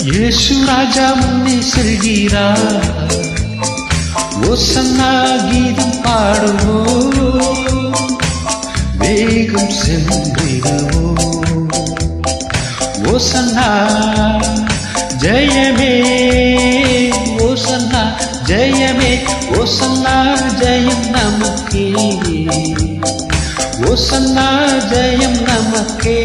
இயேசு ராஜா முன்னே செல்கிறார், ஓசன்னா கீதம் பாடுவோம், வேகம் சென்றிடுவோம். ஓசன்னா ஜெயமே, ஓசன்னா ஜெயமே, ஓசன்னா ஜெயம் நமக்கே, ஓசன்னா ஜெயம் நமக்கே.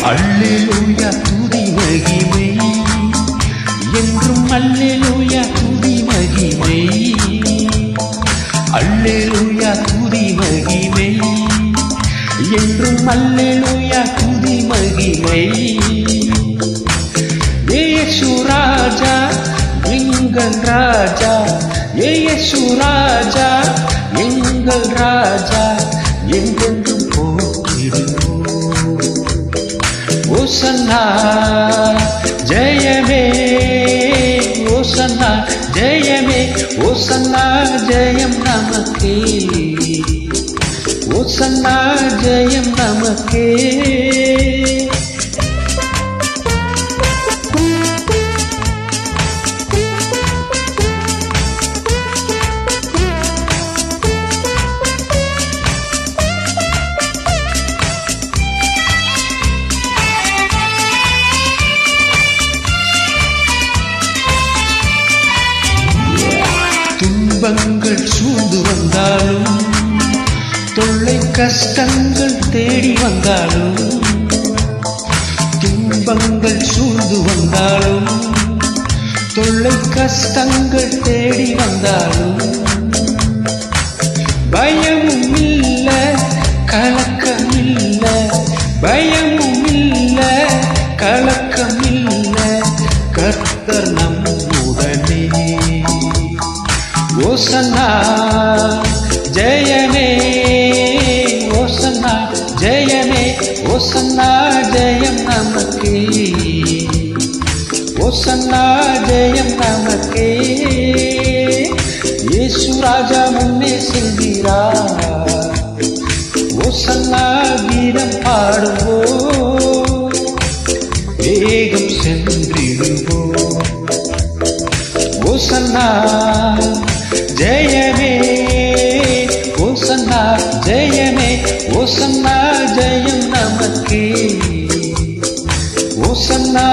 அல்லேலூயா துதி மகிமை என்றும், அல்லேலூயா துதி மகிமை, அல்லேலூயா துதி மகிமை என்றும், அல்லேலூயா துதி மகிமை. இயேசு ராஜா எங்கள் ராஜா, இயேசு ராஜா எங்கள் ராஜா, என்றென்றும் போற்றிடுவோம். ஓசன்னா ஜெயமே, ஓசன்னா ஜெயமே, ஓசன்னா ஜெயம் நமக்கே, ஓசன்னா ஜெயம் நமக்கே. துன்பங்கள் சூழ்ந்து வந்தாலும், தொல்லை கஷ்டங்கள் தேடி வந்தாலும், துன்பங்கள் சூழ்ந்து வந்தாலும், தொல்லை கஷ்டங்கள் தேடி வந்தாலும், பயமும் இல்ல கலக்கம் இல்ல, பயமும் இல்ல கலக்கம் இல்ல, கர்த்தர் நம்முடனே. ஓசன்னா ஜெயமே, ஓசன்னா ஜெயமே, ஓசன்னா ஜெயம் நமக்கே, ஓசன்னா ஜெயம் நமக்கே. இயேசு ராஜா முன்னே செல்கிறார், ஓசன்னா கீதம் பாடுவோம், வேகம் சென்றிடுவோம். ஓசன்னா ஜெயமே, ஓசன்னா ஜெயமே, ஓசன்னா ஜெயம் நமக்கே, ஓசன்னா